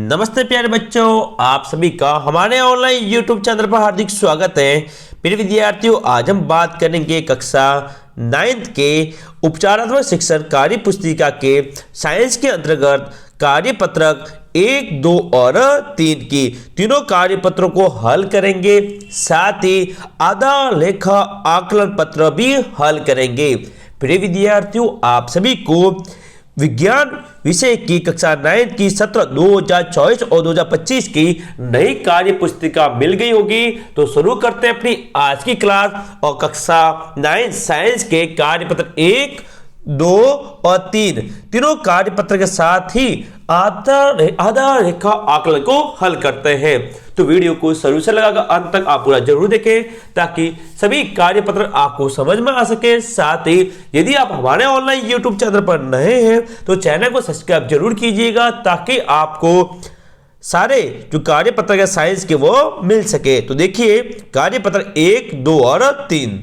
नमस्ते प्यारे बच्चों, आप सभी का हमारे ऑनलाइन यूट्यूब चैनल पर हार्दिक स्वागत है। मेरे विद्यार्थियों, आज हम बात करेंगे कक्षा 9th के उपचारात्मक शिक्षण कार्य पुस्तिका के साइंस के अंतर्गत कार्यपत्रक 1, 2 और 3 की तीनों कार्यपत्रों को हल करेंगे। साथ ही आधा लेखा आकलन पत्र भी हल करेंगे। प्रिय विद्यार्थियों, आप सभी को विज्ञान विषय की कक्षा 9 की सत्र 2024 और 2025 की नई कार्य पुस्तिका मिल गई होगी। तो शुरू करते हैं अपनी आज की क्लास और कक्षा 9 साइंस के कार्यपत्र 1, 2 और 3 तीनों कार्यपत्र के साथ ही आधा रेखा आकलन को हल करते हैं। तो वीडियो को शुरू से लगाकर अंत तक आप पूरा जरूर देखें ताकि सभी कार्यपत्र आपको समझ में आ सके। साथ ही यदि आप हमारे ऑनलाइन यूट्यूब चैनल पर नए हैं तो चैनल को सब्सक्राइब जरूर कीजिएगा ताकि आपको सारे जो कार्यपत्र के साइंस के वो मिल सके। तो देखिए कार्यपत्र 1, 2 और 3।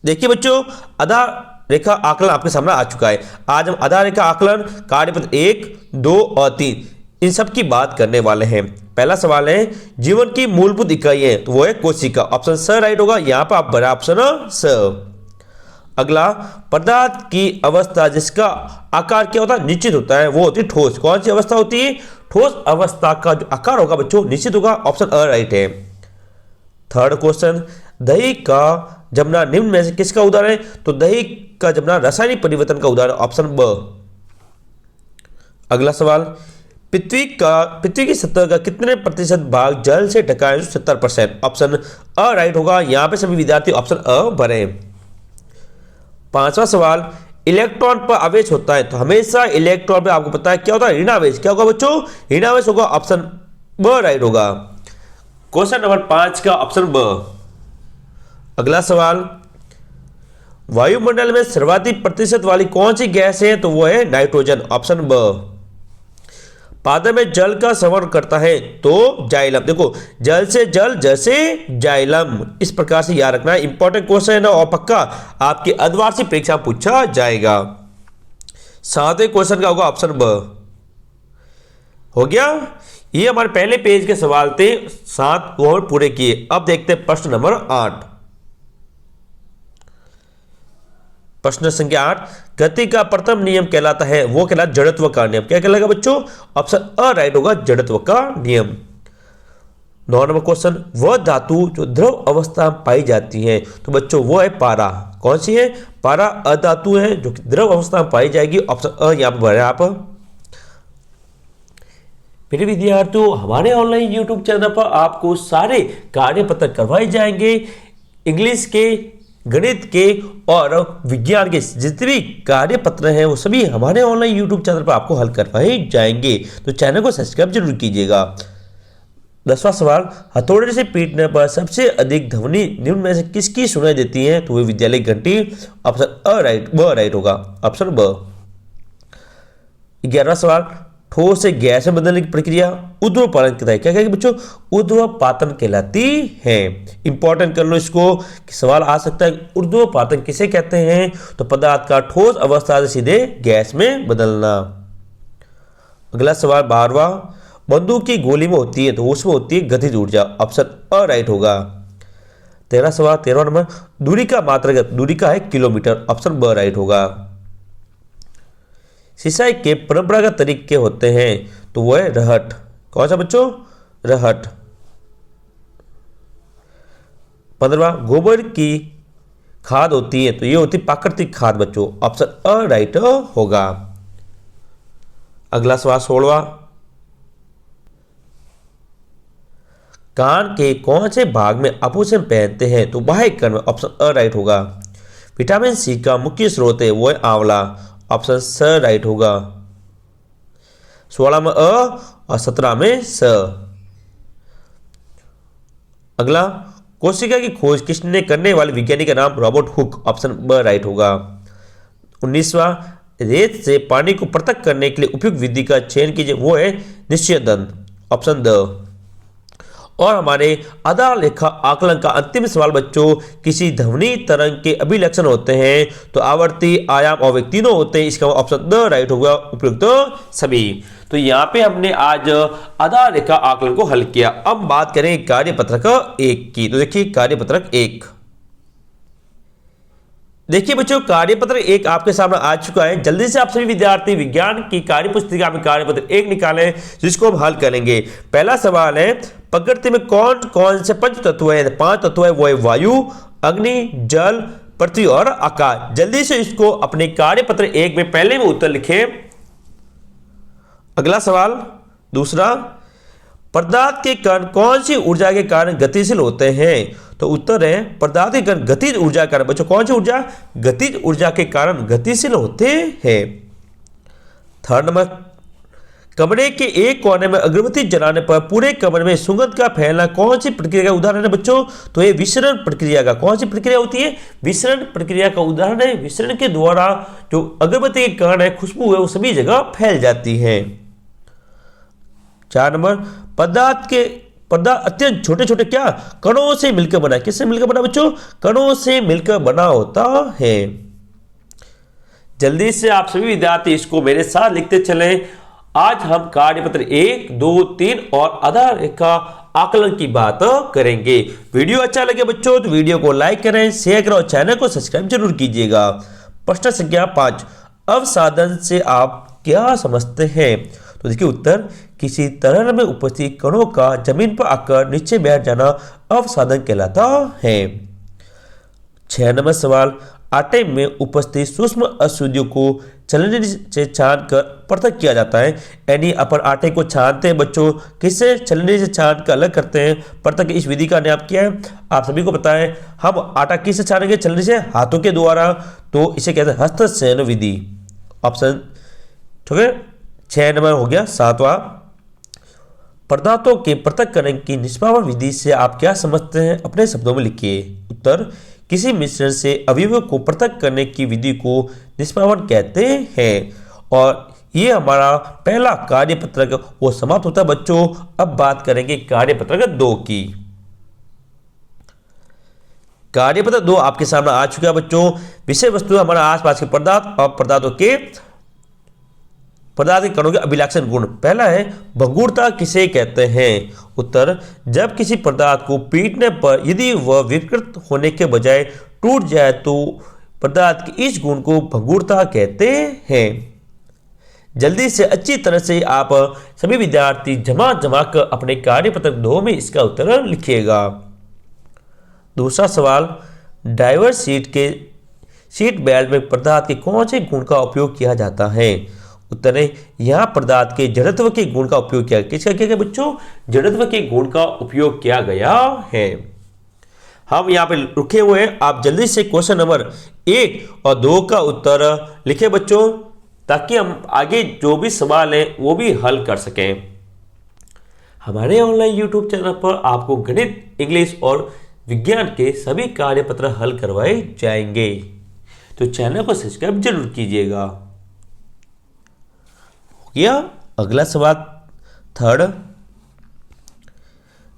देखिए बच्चों, आधा रेखा आकलन आपके सामने आ चुका है। आज हम आधा रेखा आकलन कार्यपत्र 1, 2 और 3 इन सब की बात करने वाले हैं। पहला सवाल है जीवन की मूलभूत इकाइयां, तो वो है कोशिका। ऑप्शन स राइट होगा, यहां पर आप बड़ा ऑप्शन स। अगला पदार्थ की अवस्था जिसका आकार क्या होता है, निश्चित होता है, वो होती है ठोस। कौन सी अवस्था होती है? ठोस अवस्था का जो आकार होगा बच्चों निश्चित होगा। ऑप्शन अ राइट है। थर्ड क्वेश्चन, दही का जमना निम्न में से किसका उदाहरण है? तो दही का जमना रासायनिक परिवर्तन का उदाहरण, ऑप्शन ब। अगला सवाल, पृथ्वी की सतह का कितने प्रतिशत भाग जल से ढका है? 70%। ऑप्शन अ राइट होगा, यहां पे सभी विद्यार्थी ऑप्शन अ भरे। पांचवा सवाल, इलेक्ट्रॉन पर आवेश होता है, तो हमेशा इलेक्ट्रॉन पे आपको पता है क्या होता है? ऋणावेश। क्या होगा बच्चों? ऋणावेश होगा, ऑप्शन ब राइट होगा। क्वेश्चन नंबर 5 का ऑप्शन ब। अगला सवाल, वायुमंडल में सर्वाधिक प्रतिशत वाली कौन सी गैस है? तो वो है नाइट्रोजन, ऑप्शन ब। पादप में जल का संवहन करता है तो जाइलम। देखो, जल से जल, जल से जाइलम, इस प्रकार से याद रखना है। इंपॉर्टेंट क्वेश्चन है ना, और पक्का आपकी अर्धवार्षिक परीक्षा पूछा जाएगा। 7वें क्वेश्चन का होगा ऑप्शन ब। हो गया, ये हमारे पहले पेज के सवाल थे, 7 वो पूरे किए। अब देखते हैं प्रश्न नंबर 8। प्रश्न संख्या 8, गति का प्रथम नियम कहलाता है, वो कहलाता जड़त्व का नियम। क्या कहलाएगा बच्चों? ऑप्शन अ राइट होगा, जड़त्व का नियम। 9 नंबर क्वेश्चन, वह धातु जो द्रव अवस्था में पाई जाती है, तो बच्चों वो है पारा। कौन सी है? पारा अधातु है जो कि द्रव अवस्था में पाई जाएगी। ऑप्शन अ यहां पर भरे आप। मेरे विद्यार्थियों, हमारे ऑनलाइन यूट्यूब चैनल पर आपको सारे कार्यपत्र करवाए जाएंगे। इंग्लिश के, गणित के और विज्ञान के जितने भी कार्यपत्र हैं वो सभी हमारे ऑनलाइन यूट्यूब चैनल पर आपको हल करवाए जाएंगे। तो चैनल को सब्सक्राइब जरूर कीजिएगा। 10वां सवाल, हथौड़े से पीटने पर सबसे अधिक ध्वनि निम्न में से किसकी सुनाई देती है? तो वह विद्यालय घंटी। ऑप्शन अ राइट, ब राइट होगा, ऑप्शन ब। 11वां सवाल, ठोस से गैस में बदलने की प्रक्रिया ऊर्ध्वपातन कहलाती है। क्या कहेंगे बच्चों? ऊर्ध्वपातन कहलाती है। इंपॉर्टेंट कर लो इसको कि सवाल आ सकता है, ऊर्ध्वपातन किसे कहते हैं? तो पदार्थ का ठोस अवस्था से सीधे गैस में बदलना। अगला सवाल 12वां, बंदूक की गोली में होती है, तो उसमें होती है गतिज ऊर्जा। ऑप्शन अ राइट होगा। 13वां सवाल, 13वां नंबर, दूरी का मात्रक, दूरी का है किलोमीटर। ऑप्शन ब राइट होगा। सिंचाई के परंपरागत तरीके होते हैं, तो वो है रहट। कौन सा बच्चों? रहट। 15वां, गोबर की खाद होती है, तो ये होती है प्राकृतिक खाद बच्चों। ऑप्शन अ राइट होगा। अगला सवाल 16वां, कान के कौन से भाग में आभूषण पहनते हैं? तो बाह्य कर्ण। ऑप्शन अ राइट होगा। विटामिन सी का मुख्य स्रोत है, वो है आंवला। ऑप्शन स राइट होगा। 16 में अ और 17 में स। अगला, कोशिका की खोज किसने करने वाले वैज्ञानिक का नाम? Robert Hooke. ऑप्शन ब राइट होगा। 19वां, रेत से पानी को पृथक करने के लिए उपयुक्त विधि का चयन कीजिए, वो है निश्चय दंड। Option the. और हमारे आधार रेखा आकलन का अंतिम सवाल बच्चों, किसी ध्वनि तरंग के अभिलक्षण होते हैं तो आवर्ती, आयाम और वेग तीनों होते हैं। इसका ऑप्शन द राइट होगा, उपयुक्त सभी। तो यहाँ पे हमने आज आधार रेखा आकलन को हल किया। अब बात करें कार्यपत्रक 1 की। तो देखिए कार्यपत्रक 1, देखिए बच्चों कार्यपत्र 1 आपके सामने आ चुका है। जल्दी से आप सभी विद्यार्थी विज्ञान की कार्यपुस्तिका में कार्यपत्र 1 निकालें, जिसको हम हल करेंगे। पहला सवाल है, प्रकृति में कौन कौन से पंच तत्व है? 5 तत्व है, वो है वायु, अग्नि, जल, पृथ्वी और आकाश। जल्दी से इसको अपने कार्यपत्र 1 में पहले में उत्तर लिखें। अगला सवाल दूसरा, पदार्थ के कण कौन सी ऊर्जा के कारण गतिशील होते हैं? तो उत्तर है पदार्थ के कण गतिज ऊर्जा के कारण। बच्चों कौन सी ऊर्जा? गतिज ऊर्जा के कारण गतिशील होते हैं। थर्ड नंबर, कमरे के एक कोने में अगरबत्ती जलाने पर पूरे कमरे में सुगंध का फैलना कौन सी प्रक्रिया का उदाहरण है बच्चों? तो ये विसरण प्रक्रिया का। कौन सी प्रक्रिया होती है? विसरण प्रक्रिया का उदाहरण है। विसरण के द्वारा जो अगरबत्ती के कण है, खुशबू है, वो सभी जगह फैल जाती है। 4 नंबर, पदार्थ अत्यंत छोटे छोटे क्या कणों से मिलकर बना। किससे मिलकर बना बच्चों? कणों से मिलकर बना होता है। जल्दी से आप सभी विद्यार्थी इसको मेरे साथ लिखते चलें। आज हम कार्यपत्र 1, 2, 3 और आधार रेखा आकलन की बात करेंगे। वीडियो अच्छा लगे बच्चों तो वीडियो को लाइक करें, शेयर करें और चैनल को सब्सक्राइब जरूर कीजिएगा। प्रश्न संख्या 5, अवसादन से आप क्या समझते हैं? तो देखिए उत्तर, किसी तरल में उपस्थित कणों का जमीन पर आकर नीचे बैठ जाना अवसादन कहलाता है। 6 नंबर सवाल, आटे में उपस्थित सूक्ष्म अशुद्धियों को छलनी से छान कर पृथक किया जाता है। यानी अपन आटे को छानते हैं बच्चों, किससे? छलनी से छान कर अलग करते हैं। पृथक इस विधि का नाम क्या है? आप सभी को पता है। हम आटा किससे छानेंगे? छलनी से, हाथों के द्वारा। तो इसे कहते हैं हस्तक्षेपण विधि। ऑप्शन ठीक है। 6 नंबर हो गया। 7वां, पदार्थों के पृथक्करण की निष्पादन विधि से आप क्या समझते हैं? अपने शब्दों में लिखिए। उत्तर, किसी मिश्रण से अवयवों को पृथक करने की विधि को निष्पादन कहते हैं। और ये हमारा पहला कार्यपत्रक वो समाप्त होता है बच्चों। अब बात करेंगे कार्यपत्रक 2 की। कार्यपत्रक 2 आपके सामने आ चुका है बच्चों। विषय वस्तु हमारा आसपास के पदार्थ और पदार्थ के कणों के अभिलक्षण गुण। पहला है भंगुरता किसे कहते हैं? उत्तर, जब किसी पदार्थ को पीटने पर यदि वह विकृत होने के बजाय टूट जाए तो पदार्थ के इस गुण को भंगुरता कहते हैं। जल्दी से अच्छी तरह से आप सभी विद्यार्थी जमा कर अपने कार्यपत्रक 2 में इसका उत्तर लिखिएगा। दूसरा सवाल, ड्राइवर सीट बेल्ट में पदार्थ के कौन से गुण का उपयोग किया जाता है? उत्तर है यहां पदार्थ के जड़त्व के गुण का उपयोग किया। किसका किया गया बच्चों? जड़त्व के गुण का उपयोग किया गया है। हम यहां पे रुके हुए हैं। आप जल्दी से क्वेश्चन नंबर 1 और 2 का उत्तर लिखे बच्चों, ताकि हम आगे जो भी सवाल है वो भी हल कर सकें। हमारे ऑनलाइन यूट्यूब चैनल पर आपको गणित, इंग्लिश और विज्ञान के सभी कार्यपत्र हल करवाए जाएंगे, तो चैनल को सब्सक्राइब जरूर कीजिएगा। या अगला सवाल 3,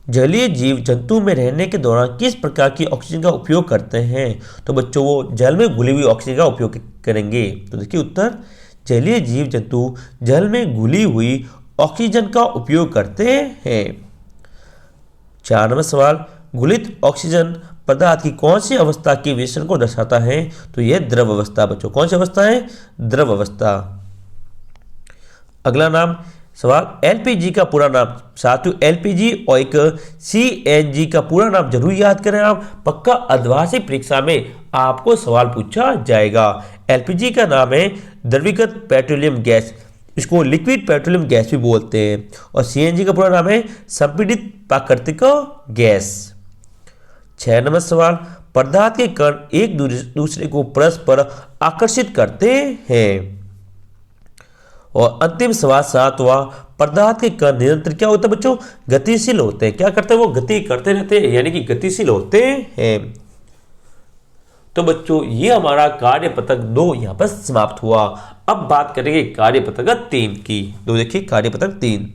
जलीय जीव जंतु में रहने के दौरान किस प्रकार की ऑक्सीजन का उपयोग करते हैं? तो बच्चों वो जल में घुली हुई ऑक्सीजन का उपयोग करेंगे। तो देखिए उत्तर, जलीय जीव जंतु जल में घुली हुई ऑक्सीजन का उपयोग करते हैं। 4 नंबर सवाल, घुलित ऑक्सीजन पदार्थ की कौन सी अवस्था के विशेषण को दर्शाता है? तो यह द्रव अवस्था बच्चों। कौन सी अवस्था है? द्रव अवस्था। अगला नाम सवाल, एलपीजी का पूरा नाम। साथियों एलपीजी और एक सीएनजी का पूरा नाम जरूर याद करें आप, पक्का अर्धवार्षिक परीक्षा में आपको सवाल पूछा जाएगा। एलपीजी का नाम है द्रवीकृत पेट्रोलियम गैस, इसको लिक्विड पेट्रोलियम गैस भी बोलते हैं। और सीएनजी का पूरा नाम है संपीड़ित प्राकृतिक गैस। 6 नंबर सवाल, पदार्थ के कण एक दूसरे को परस्पर आकर्षित करते हैं। और अंतिम सवाल 7वां, पदार्थ के कण निरंतर क्या होता है बच्चों? गतिशील होते हैं। क्या करते हैं? वो गति करते रहते हैं, यानी कि गतिशील होते हैं। तो बच्चों ये हमारा कार्यपत्रक 2 यहां पर समाप्त हुआ। अब बात करेंगे कार्यपत्रक 3 की। तो देखिए कार्यपत्रक 3,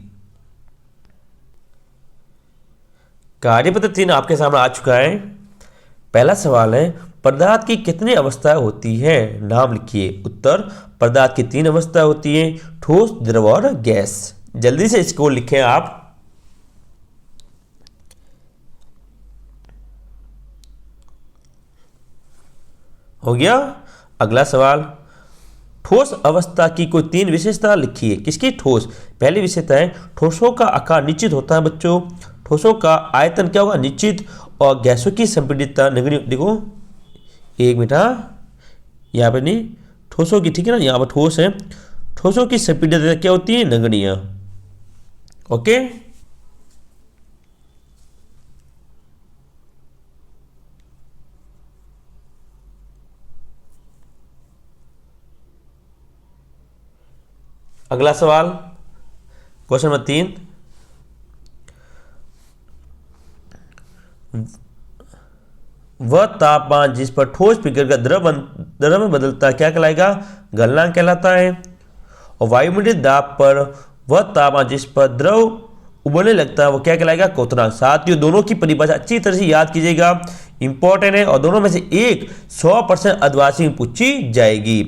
कार्यपत्र 3 आपके सामने आ चुका है। पहला सवाल है, पदार्थ की कितनी अवस्थाएं होती है? नाम लिखिए। उत्तर, पदार्थ की 3 अवस्थाएं होती हैं, ठोस, द्रव और गैस। जल्दी से इसको लिखें आप। हो गया। अगला सवाल, ठोस अवस्था की कोई 3 विशेषता लिखिए। किसकी? ठोस। पहली विशेषता है, ठोसों का आकार निश्चित होता है बच्चों। ठोसों का आयतन क्या होगा? निश्चित। और गैसों की संपीड़ितता नगण्य। देखो, एक मिनट, यहाँ पे नहीं, ठोसों की, ठीक है ना, यहाँ पर ठोस है, ठोसों की संपीड़ितता क्या होती है? नगण्य। ओके। अगला सवाल, क्वेश्चन नंबर 3, वह तापमान जिस पर ठोस पिघल कर द्रव में बदलता है क्या कहलाएगा? गलनांक कहलाता है। और वायुमंडलीय दाब पर वह तापमान जिस पर द्रव उबलने लगता है वो क्या कहलाएगा? क्वथनांक। साथियों, दोनों की परिभाषा अच्छी तरह से याद कीजिएगा, इंपॉर्टेंट है, और दोनों में से एक 100% अर्धवार्षिक में पूछी जाएगी।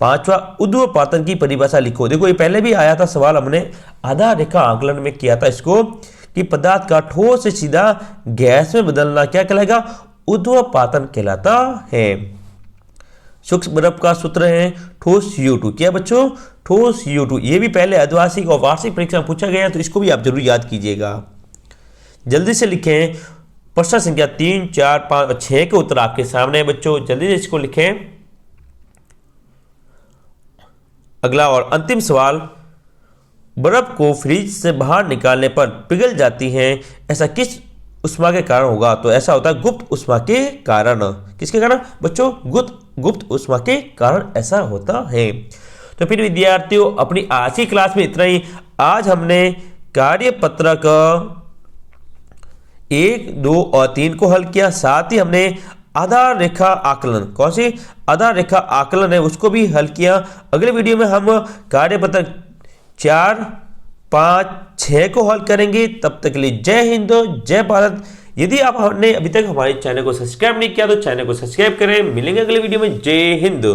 5वां, ऊर्ध्वपातन की परिभाषा लिखो। देखो, ये पहले भी आया था सवाल, हमने आधार रेखा आकलन में किया था इसको, कि पदार्थ का ठोस से सीधा गैस में बदलना क्या कहलाएगा? ऊर्ध्वपातन कहलाता है। सूक्ष्म बर्फ का सूत्र है ठोस CO2। क्या बच्चों? ठोस CO2। ये भी पहले अर्धवार्षिक और वार्षिक परीक्षा में पूछा गया, तो इसको भी आप जरूर याद कीजिएगा। जल्दी से लिखें। प्रश्न संख्या 3, 4, 5 और 6 के उत्तर आपके सामने है बच्चों, जल्दी से इसको लिखें। अगला और अंतिम सवाल, बर्फ को फ्रिज से बाहर निकालने पर पिघल जाती हैं, ऐसा किस उष्मा के कारण होगा? तो ऐसा होता है गुप्त उष्मा के कारण। किसके कारण बच्चों? गुप्त उष्मा के कारण ऐसा होता है। तो फिर विद्यार्थियों, अपनी आज की क्लास में इतना ही। आज हमने कार्यपत्रक 1, 2 और 3 को हल किया, साथ ही हमने आधार रेखा आकलन, कौन सी आधार रेखा आकलन है, उसको भी हल किया। अगले वीडियो में हम कार्यपत्रक 4, 5, 6 को हल करेंगे। तब तक के लिए जय हिंद, जय भारत। यदि आपने अभी तक हमारे चैनल को सब्सक्राइब नहीं किया तो चैनल को सब्सक्राइब करें। मिलेंगे अगले वीडियो में। जय हिंद।